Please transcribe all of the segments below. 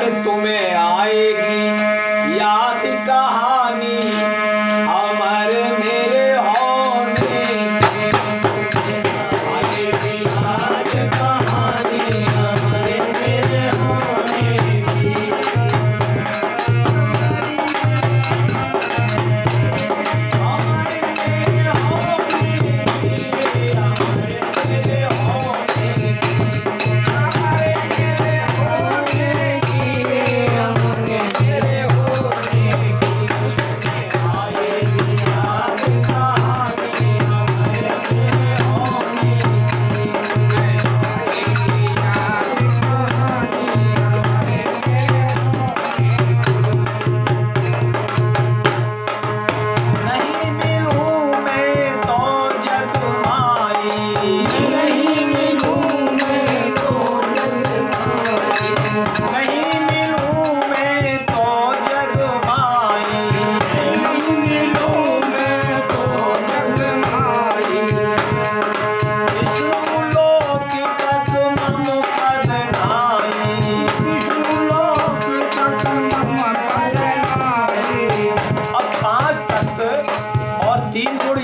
अरे तुम्हें आएगी याद कहानी अमर मेरे होने की, आएगी याद कहानी अमर मेरे होने की।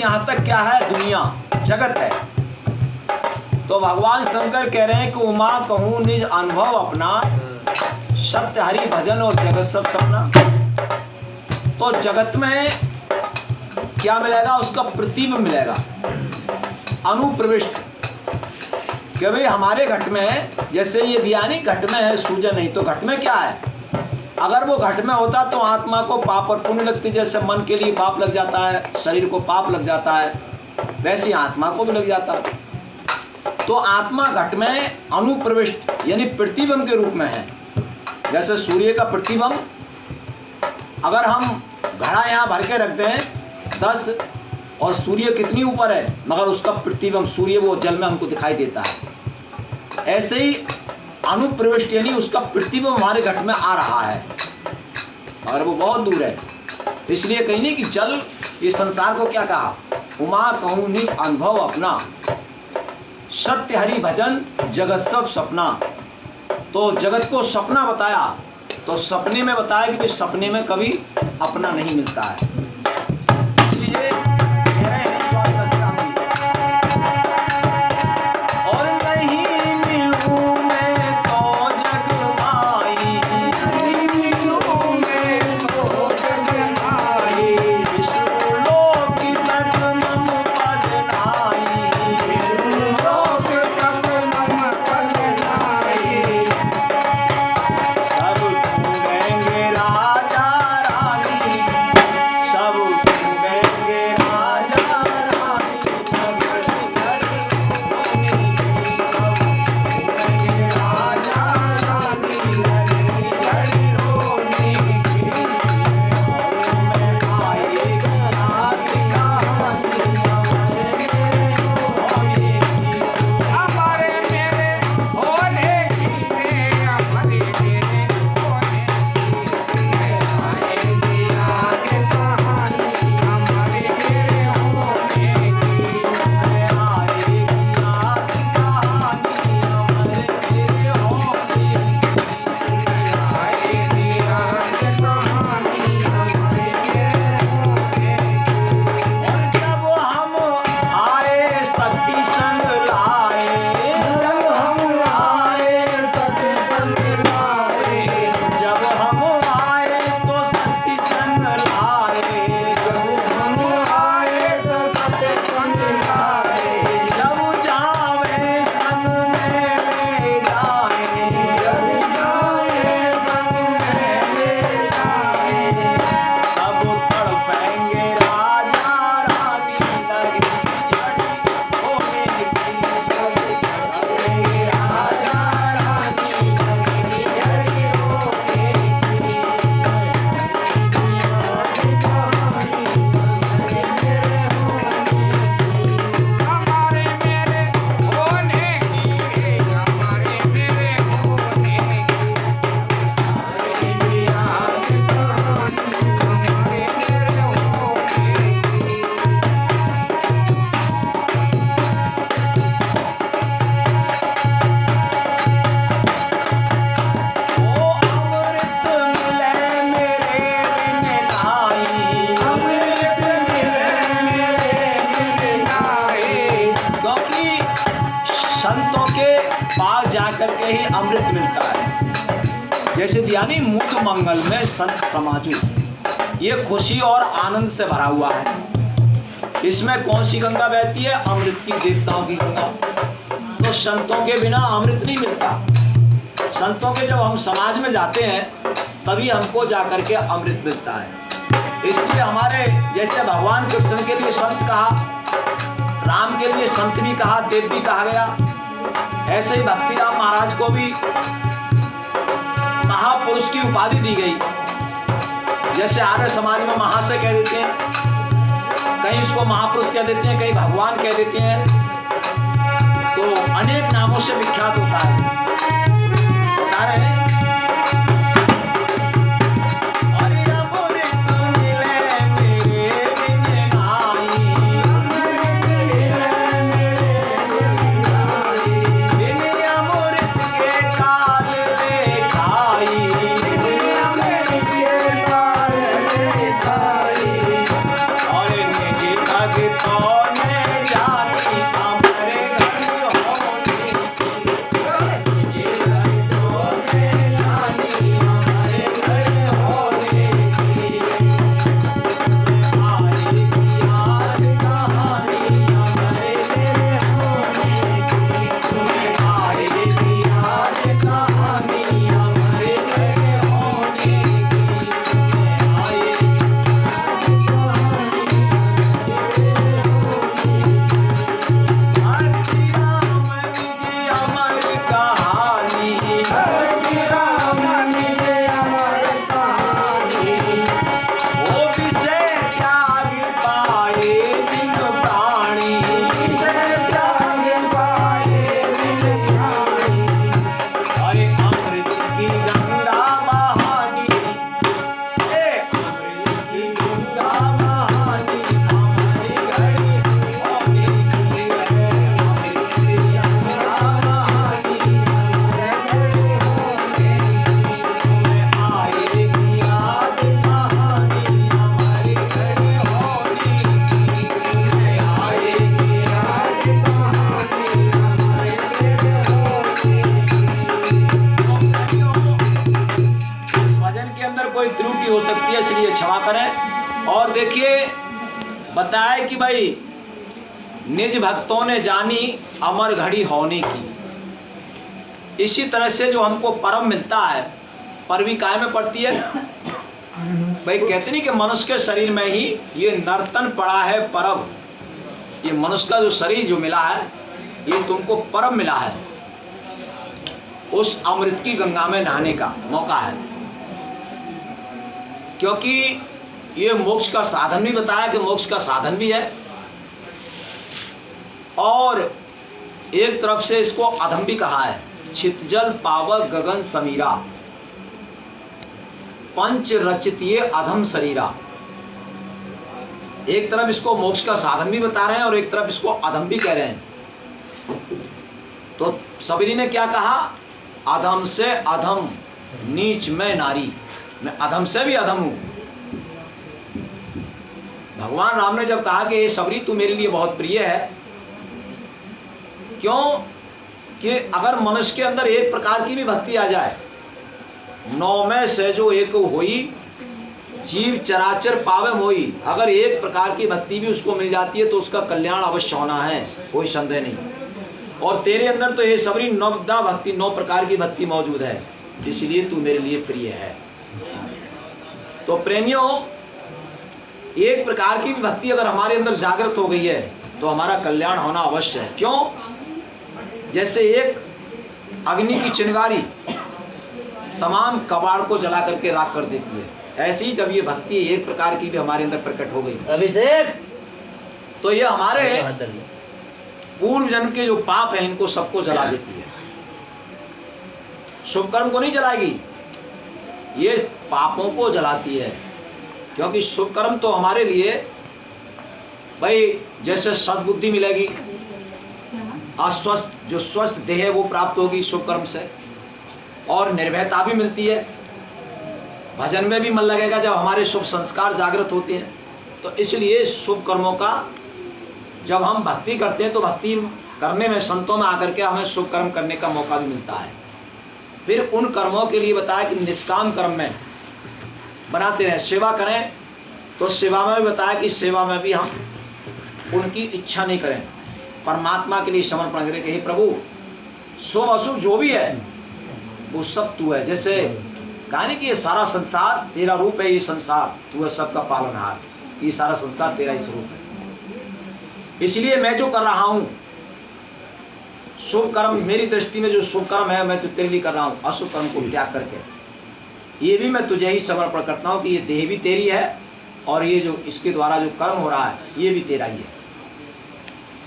यहाँ तक क्या है, दुनिया जगत है। तो भगवान शंकर कह रहे हैं कि उमा कहूँ निज अनुभव अपना, सत्य हरि भजन और जगत सब सपना। तो जगत में क्या मिलेगा, उसका प्रतिबिंब मिलेगा, अनुप्रविष्ट। कि भाई हमारे घट में जैसे ये दिया नहीं, घट में है सूजन, नहीं तो घट में क्या है। अगर वो घट में होता तो आत्मा को पाप और पुण्य लगती, जैसे मन के लिए पाप लग जाता है, शरीर को पाप लग जाता है, वैसे आत्मा को भी लग जाता है। तो आत्मा घट में अनुप्रविष्ट यानी प्रतिबिंब के रूप में है। जैसे सूर्य का प्रतिबिंब, अगर हम घड़ा यहाँ भर के रखते हैं 10 और सूर्य कितनी ऊपर है, मगर उसका प्रतिबिंब सूर्य वो जल में हमको दिखाई देता है। ऐसे ही अनुप्रविष्ट यानी उसका प्रतिबिंब हमारे घट में आ रहा है, मगर वो बहुत दूर है। इसलिए कहीं नहीं कि जल इस संसार को क्या कहा, उमा कहूँ निज अनुभव अपना, सत्य हरि भजन जगत सब सपना। तो जगत को सपना बताया, तो सपने में बताया कि सपने में कभी अपना नहीं मिलता है। इसलिए पास जाकर के ही अमृत मिलता है। जैसे दियानी मूल मंगल में संत समाजू, ये खुशी और आनंद से भरा हुआ है। इसमें कौन सी गंगा बहती है? अमृत की, देवताओं की गंगा। तो संतों के बिना अमृत नहीं मिलता। संतों के जब हम समाज में जाते हैं तभी हमको जाकर के अमृत मिलता है। इसलिए हमारे जैसे भगवान कृष्ण के लिए संत कहा, राम के लिए संत भी कहा, देव भी कहा गया, ऐसे ही भक्तिराम महाराज को भी महापुरुष की उपाधि दी गई। जैसे आर्य समाज में महाशय कह देते हैं, कहीं उसको महापुरुष कह देते हैं, कहीं भगवान कह देते हैं, तो अनेक नामों से विख्यात होता है। बता रहे हैं हो सकती है, इसलिए क्षमा करें। और देखिए बताए कि भाई निज भक्तों ने जानी अमर घड़ी होने की। इसी तरह से जो हमको परम मिलता है, परवी काय में पड़ती है भाई, कहते नहीं कि मनुष्य के शरीर में ही ये नर्तन पड़ा है परम। ये मनुष्य का जो शरीर जो मिला है ये तुमको परम मिला है, उस अमृत की गंगा में नहाने का मौका है। क्योंकि ये मोक्ष का साधन भी बताया कि मोक्ष का साधन भी है, और एक तरफ से इसको अधम भी कहा है। छितजल पावक गगन समीरा, पंच रचितिये अधम शरीरा। एक तरफ इसको मोक्ष का साधन भी बता रहे हैं और एक तरफ इसको अधम भी कह रहे हैं। तो सबरी ने क्या कहा? अधम से अधम, नीच मैं नारी, मैं अधम से भी अधम हूं। भगवान राम ने जब कहा कि ये सबरी तू मेरे लिए बहुत प्रिय है, क्यों कि अगर मनुष्य के अंदर एक प्रकार की भी भक्ति आ जाए, नौ में से जो एक होई, जीव चराचर पावे मोई, अगर एक प्रकार की भक्ति भी उसको मिल जाती है तो उसका कल्याण अवश्य होना है, कोई संदेह नहीं। और तेरे अंदर तो ये सबरी नवदा भक्ति, 9 प्रकार की भक्ति मौजूद है, इसलिए तू मेरे लिए प्रिय है। तो प्रेमियों, एक प्रकार की भी भक्ति अगर हमारे अंदर जागृत हो गई है तो हमारा कल्याण होना अवश्य है। क्यों? जैसे एक अग्नि की चिंगारी तमाम कबाड़ को जला करके राख कर देती है, ऐसे ही जब ये भक्ति एक प्रकार की भी हमारे अंदर प्रकट हो गई अभिषेक, तो ये हमारे पूर्व जन्म के जो पाप हैं इनको सबको जला देती है। शुभ कर्म को नहीं जलाएगी, ये पापों को जलाती है। क्योंकि शुभ कर्म तो हमारे लिए भाई जैसे सद्बुद्धि मिलेगी, अस्वस्थ जो स्वस्थ देह है वो प्राप्त होगी शुभ कर्म से, और निर्भयता भी मिलती है। भजन में भी मन लगेगा जब हमारे शुभ संस्कार जागृत होते हैं। तो इसलिए शुभ कर्मों का जब हम भक्ति करते हैं तो भक्ति करने में, संतों में आकर के हमें शुभ कर्म करने का मौका भी मिलता है। फिर उन कर्मों के लिए बताया कि निष्काम कर्म में बनाते रहें, सेवा करें, तो सेवा में भी बताया कि सेवा में भी हम उनकी इच्छा नहीं करें, परमात्मा के लिए समर्पण करें कि हे प्रभु शुभ अशुभ जो भी है वो सब तू है। जैसे कहा नहीं कि ये सारा संसार तेरा रूप है, ये संसार तू है सबका पालनहार, ये सारा संसार तेरा ही स्वरूप है। इसलिए मैं जो कर रहा हूँ शुभ कर्म, मेरी दृष्टि में जो शुभ कर्म है मैं तो तेरे लिए कर रहा हूँ, अशुभ कर्म को त्याग करके ये भी मैं तुझे ही समर्पण करता हूँ कि ये देह भी तेरी है और ये जो इसके द्वारा जो कर्म हो रहा है ये भी तेरा ही है।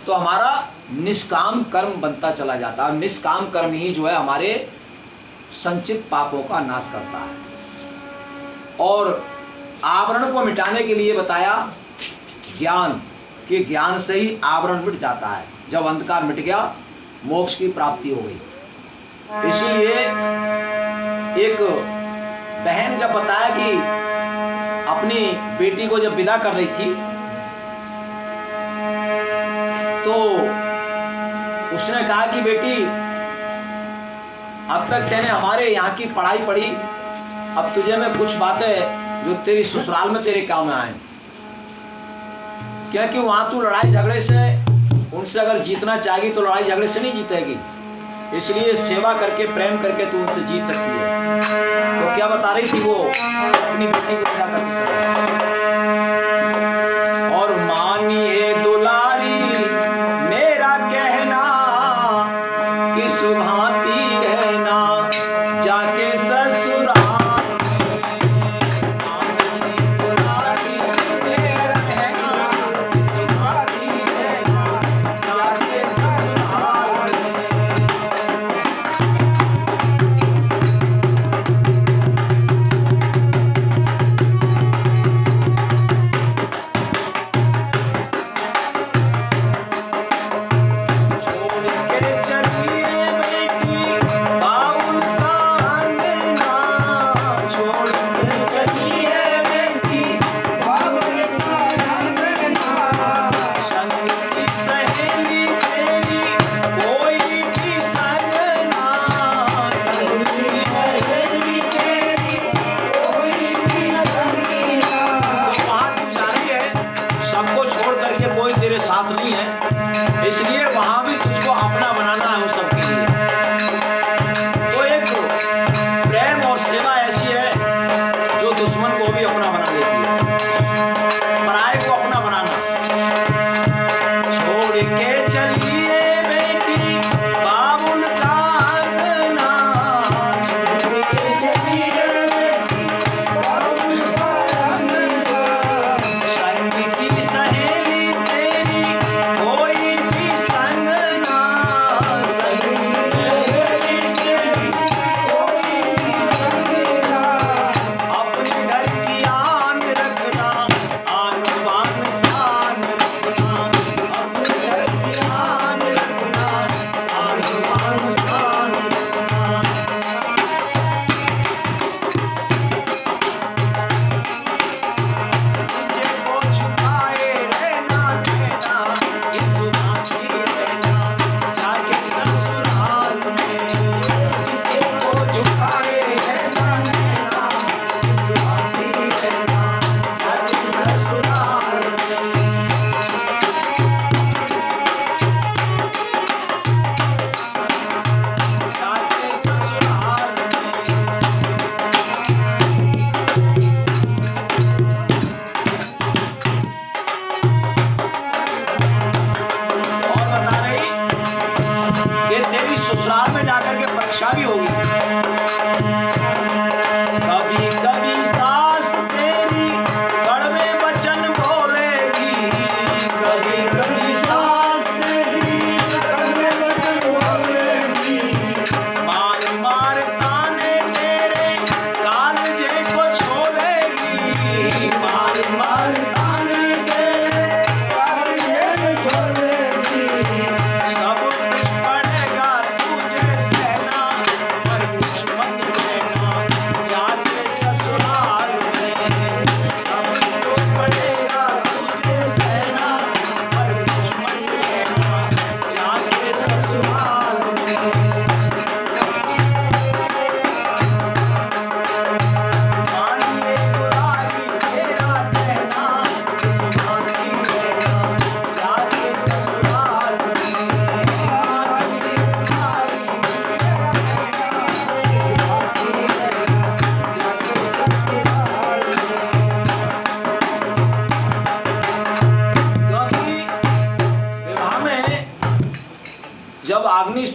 तो हमारा निष्काम कर्म बनता चला जाता है। निष्काम कर्म ही जो है हमारे संचित पापों का नाश करता है। और आवरण को मिटाने के लिए बताया ज्ञान, कि ज्ञान से ही आवरण मिट जाता है। जब अंधकार मिट गया मोक्ष की प्राप्ति हो गई। इसीलिए एक बहन जब बताया कि अपनी बेटी को जब विदा कर रही थी तो उसने कहा कि बेटी अब तक तेने हमारे यहाँ की पढ़ाई पढ़ी, अब तुझे मैं कुछ बातें जो तेरी ससुराल में तेरे काम में आए, क्योंकि वहां तू लड़ाई झगड़े से उनसे अगर जीतना चाहेगी तो लड़ाई झगड़े से नहीं जीतेगी। इसलिए सेवा करके प्रेम करके तू उनसे जीत सकती है। तो क्या बता रही थी वो अपनी बेटी को विदा करते समय, और मानिए दुलारी मेरा कहना कि सुभाती रहना जाके ससुराल।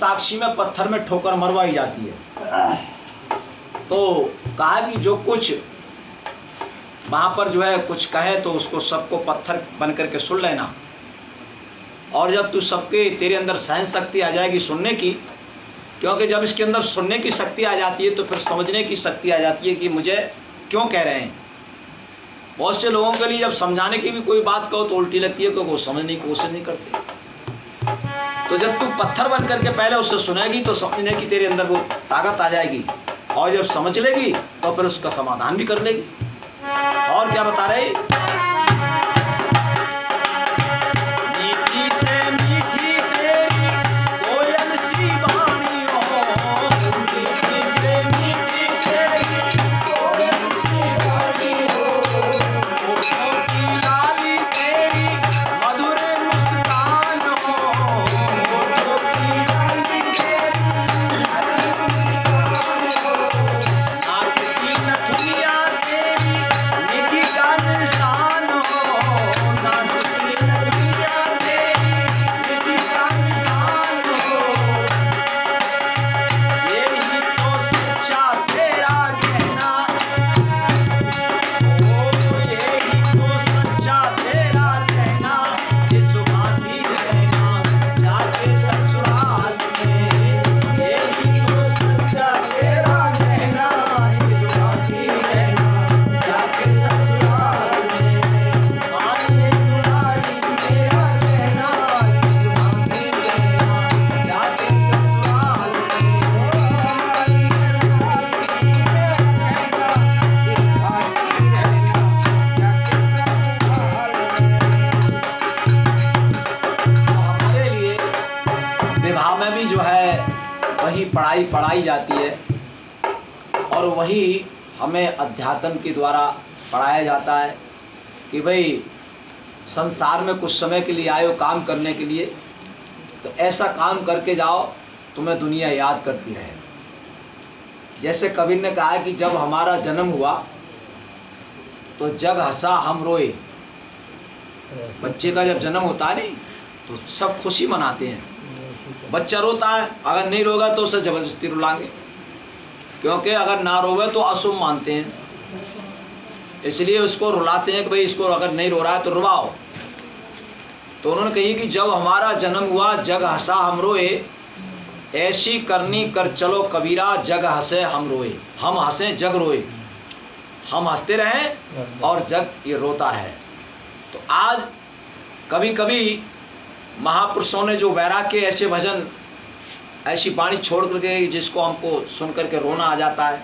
साक्षी में पत्थर में ठोकर मरवाई जाती है। तो कहा कि जो कुछ वहाँ पर जो है कुछ कहे तो उसको सबको पत्थर बन करके सुन लेना, और जब तू सबके तेरे अंदर सहन शक्ति आ जाएगी सुनने की, क्योंकि जब इसके अंदर सुनने की शक्ति आ जाती है तो फिर समझने की शक्ति आ जाती है कि मुझे क्यों कह रहे हैं। बहुत से लोगों के लिए जब समझाने की भी कोई बात कहो तो उल्टी लगती है, क्योंकि वो समझने की कोशिश नहीं करते। तो जब तू पत्थर बन करके पहले उससे सुनेगी तो समझने की तेरे अंदर वो ताकत आ जाएगी, और जब समझ लेगी तो फिर उसका समाधान भी कर लेगी। और क्या बता रही, मीठी से मीठी तेरी कोयल सी वाणी हो, मीठी से मीठी तेरी कोयल सी वाणी हो, होठों की लाली तेरी मधुर मुस्कान हो, होठों की लाली तेरी नाक की नथुनिया तेरी नेकी का निशान हो, नाक की नथुनिया तेरी नेकी का निशान हो, यही तो सच्चा तेरा कहना, ओ यही तो सच्चा तेरा कहना, इस भांति रहना जाके ससुराल में, यही तो सच्चा तेरा कहना, इस भांति रहना जाके ससुराल में, मानिए दुलारी मेरा कहना, इस भांति रहना जाके ससुराल हमारे लिए विवाह में भी जो है वही पढ़ाई पढ़ाई जाती है, और वही हमें अध्यात्म के द्वारा पढ़ाया जाता है कि भाई संसार में कुछ समय के लिए आए हो काम करने के लिए, तो ऐसा काम करके जाओ तुम्हें दुनिया याद करती रहे। जैसे कबीर ने कहा है कि जब हमारा जन्म हुआ तो जग हंसा हम रोए। बच्चे का जब जन्म होता है नहीं तो सब खुशी मनाते हैं, बच्चा रोता है, अगर नहीं रोगा तो उसे जबरदस्ती रुलाएंगे, क्योंकि अगर ना रोवे तो अशुभ मानते हैं, इसलिए उसको रुलाते हैं कि भाई इसको अगर नहीं रो रहा है तो रुलाओ। तो उन्होंने कही कि जब हमारा जन्म हुआ जग हंसा हम रोए, ऐसी करनी कर चलो कबीरा जग हंसे हम रोए। हम हंसे जग रोए, हम हंसते रहें और जग ये रोता रहे। तो आज कभी कभी महापुरुषों ने जो वैराग्य ऐसे भजन ऐसी वाणी छोड़ करके जिसको हमको सुन करके रोना आ जाता है,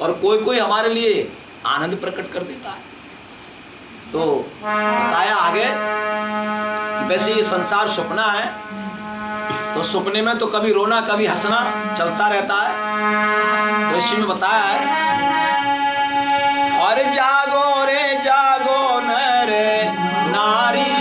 और कोई कोई हमारे लिए आनंद प्रकट कर देता है। तो बताया आगे कि वैसे ये संसार सपना है, तो सपने में तो कभी रोना कभी हंसना चलता रहता है। तो इसी में बताया है, और जागो रे जागो न रे नारी